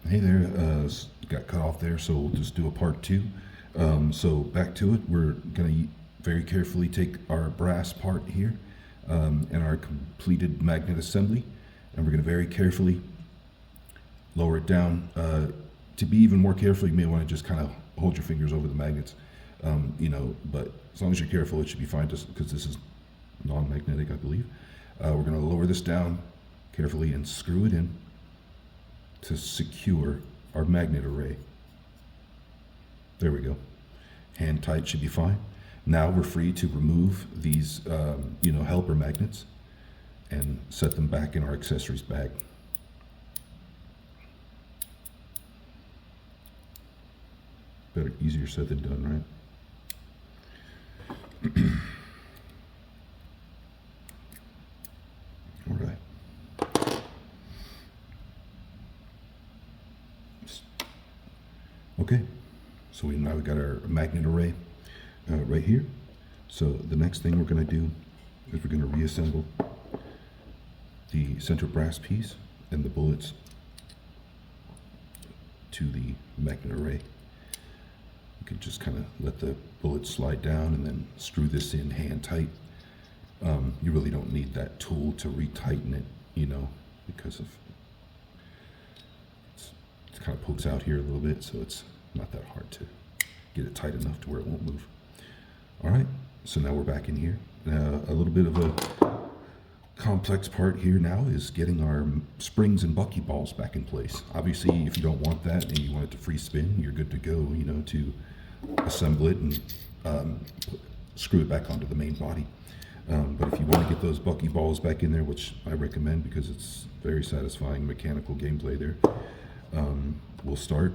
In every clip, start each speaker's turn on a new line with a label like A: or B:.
A: Hey there, got cut off there, so we'll just do a part two. So back to it, we're going to very carefully take our brass part here and our completed magnet assembly, and we're going to very carefully lower it down. To be even more careful, you may want to just kind of hold your fingers over the magnets, but as long as you're careful, it should be fine, just because this is non-magnetic, I believe. We're going to lower this down carefully and screw it in to secure our magnet array. There we go. Hand tight should be fine. Now we're free to remove these, helper magnets and set them back in our accessories bag. Better, easier said than done, right? All right. Okay, so now we got our magnet array right here. So the next thing we're going to do is we're going to reassemble the center brass piece and the bullets to the magnet array. You can just kind of let the bullets slide down and then screw this in hand tight. You really don't need that tool to retighten it, because of it kind of pokes out here a little bit, so it's not that hard to get it tight enough to where it won't move. All right, so now we're back in here. A little bit of a complex part here now is getting our springs and buckyballs back in place. Obviously, if you don't want that and you want it to free spin, you're good to go, to assemble it and screw it back onto the main body. But if you want to get those buckyballs back in there, which I recommend because it's very satisfying mechanical gameplay there, we'll start.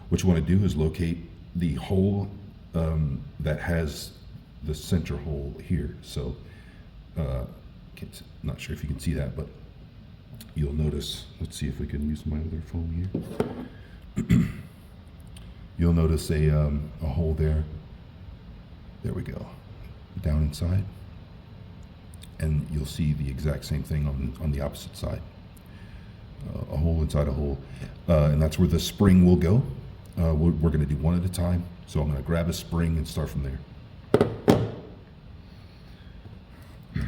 A: What you want to do is locate the hole that has the center hole here. So, not sure if you can see that, but you'll notice, let's see if we can use my other phone here. You'll notice a hole there. There we go, down inside. And you'll see the exact same thing on the opposite side. A hole inside a hole. And that's where the spring will go. We're going to do one at a time. So I'm going to grab a spring and start from there. Looks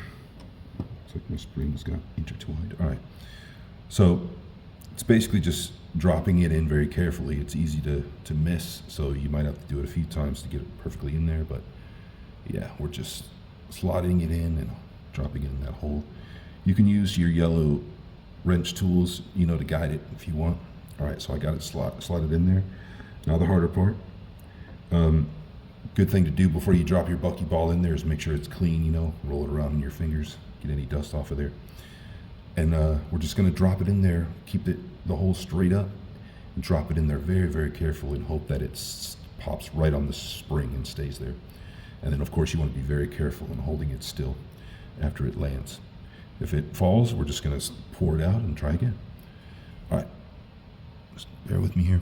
A: like my springs got intertwined. All right. So it's basically just dropping it in very carefully. It's easy to miss, so you might have to do it a few times to get it perfectly in there. But yeah, we're just slotting it in and dropping it in that hole. You can use your yellow wrench tools, to guide it if you want. All right, so I got it slotted in there. Now the harder part. Good thing to do before you drop your buckyball in there is make sure it's clean, roll it around in your fingers, get any dust off of there. And we're just gonna drop it in there, keep the hole straight up, and drop it in there very, very carefully and hope that it pops right on the spring and stays there. And then of course you wanna be very careful in holding it still after it lands. If it falls, we're just gonna pour it out and try again. All right, just bear with me here.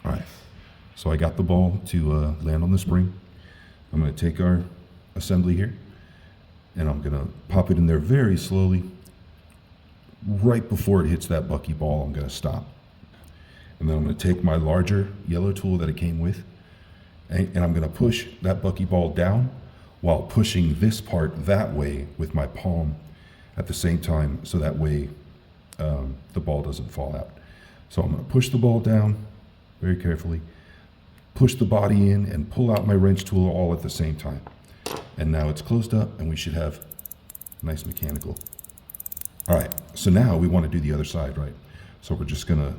A: All right, so I got the ball to land on the spring. I'm gonna take our assembly here and I'm gonna pop it in there very slowly. Right before it hits that buckyball, I'm gonna stop. And then I'm gonna take my larger yellow tool that it came with, and I'm gonna push that buckyball down while pushing this part that way with my palm at the same time, so that way the ball doesn't fall out. So I'm gonna push the ball down very carefully, push the body in, and pull out my wrench tool all at the same time. And now it's closed up and we should have nice mechanical. All right, so now we wanna do the other side, right? So we're just gonna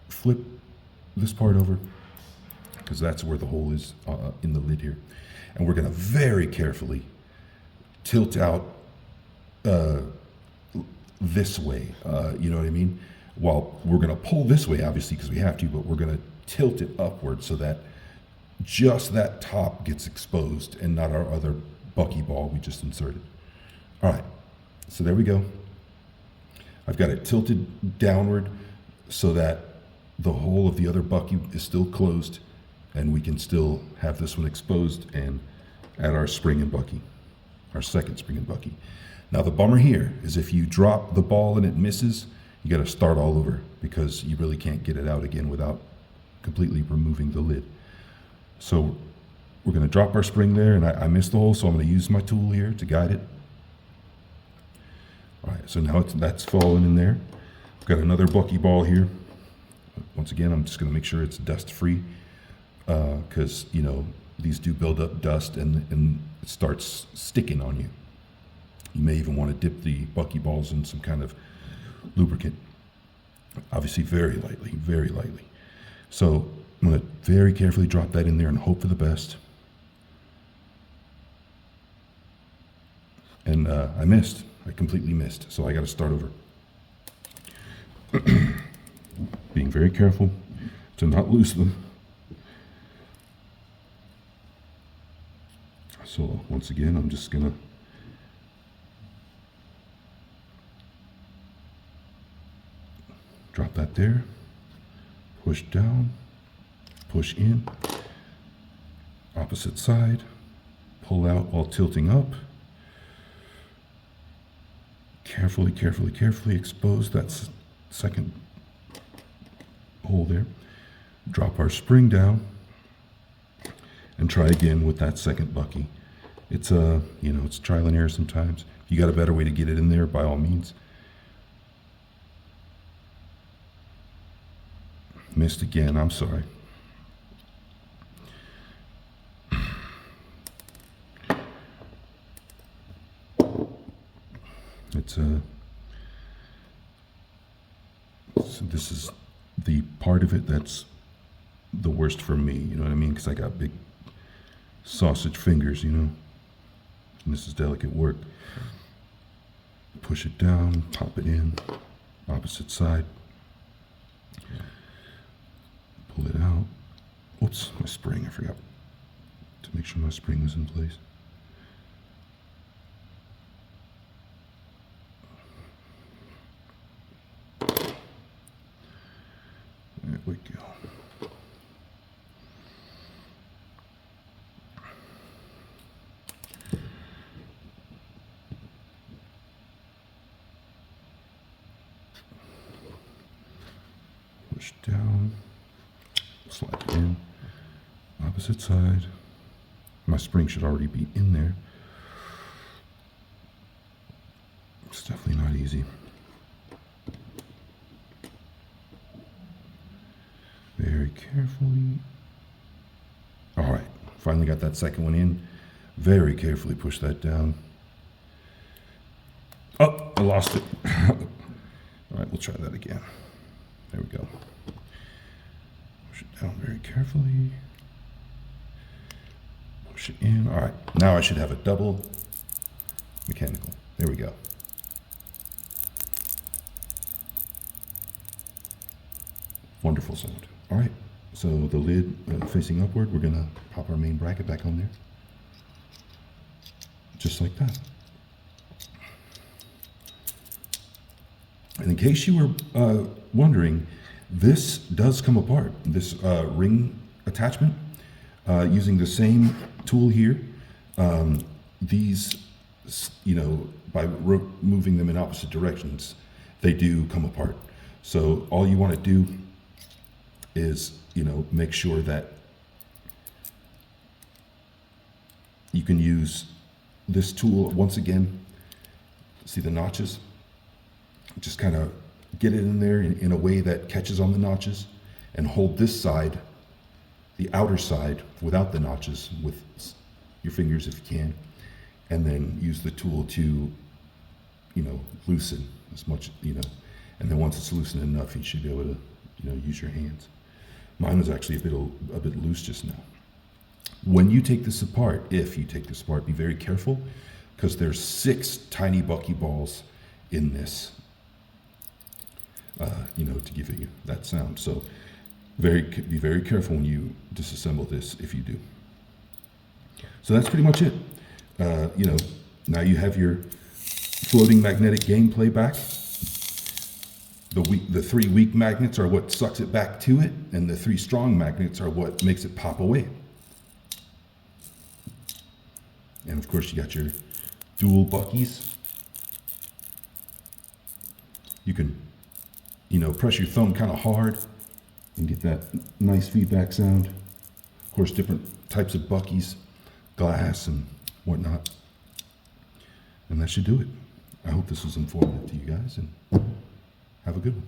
A: flip this part over, because that's where the hole is in the lid here. And we're gonna very carefully tilt out this way, you know what I mean? Well, we're gonna pull this way, obviously, because we have to, but we're gonna tilt it upward so that just that top gets exposed and not our other buckyball we just inserted. All right, so there we go. I've got it tilted downward so that the hole of the other bucky is still closed and we can still have this one exposed and add our spring and bucky. our second spring and bucky. Now the bummer here is if you drop the ball and it misses, you got to start all over because you really can't get it out again without completely removing the lid. So we're going to drop our spring there, and I missed the hole, so I'm going to use my tool here to guide it. All right, so now that's fallen in there. I've got another bucky ball here. Once again, I'm just going to make sure it's dust free because, you know, these do build up dust and it starts sticking on you. You may even want to dip the bucky balls in some kind of lubricant. Obviously very lightly, very lightly. So I'm going to very carefully drop that in there and hope for the best. And I missed. I completely missed. So I got to start over. Being very careful to not lose them. So once again, I'm just going to drop that there, push down, push in, opposite side, pull out while tilting up. Carefully, carefully, carefully expose that second hole there. Drop our spring down and try again with that second bucky. It's you know, it's trial and error sometimes. If you got a better way to get it in there, by all means. Missed again, I'm sorry. It's so this is the part of it that's the worst for me, you know what I mean? Because I got big sausage fingers, you know? And this is delicate work. Push it down, pop it in, opposite side. Pull it out. Oops, my spring, I forgot to make sure my spring was in place. There we go. Push down, slide it in, opposite side. My spring should already be in there. It's definitely not easy. Very carefully. All right, finally got that second one in. Very carefully push that down. Oh, I lost it. All right, we'll try that again. There we go. Push it down very carefully. Push it in. All right, now I should have a double mechanical. There we go. Wonderful sound. All right, so the lid facing upward, we're gonna pop our main bracket back on there. Just like that. And in case you were wondering, this does come apart. This ring attachment, using the same tool here, these, you know, by moving them in opposite directions, they do come apart. So all you want to do is, you know, make sure that you can use this tool once again. See the notches? Just kind of get it in there in a way that catches on the notches, and hold this side, the outer side, without the notches with your fingers if you can, and then use the tool to, you know, loosen as much, you know, and then once it's loosened enough, you should be able to, you know, use your hands. Mine was actually a bit loose just now. When you take this apart, if you take this apart, be very careful, because there's 6 tiny bucky balls in this, you know, to give you that sound. So be very careful when you disassemble this, if you do. So that's pretty much it. You know, now you have your floating magnetic gameplay back. The 3 weak magnets are what sucks it back to it, and the 3 strong magnets are what makes it pop away. And of course you got your dual buckies. You can, press your thumb kind of hard and get that nice feedback sound. Of course, different types of buckies, glass and whatnot. And that should do it. I hope this was informative to you guys, and have a good one.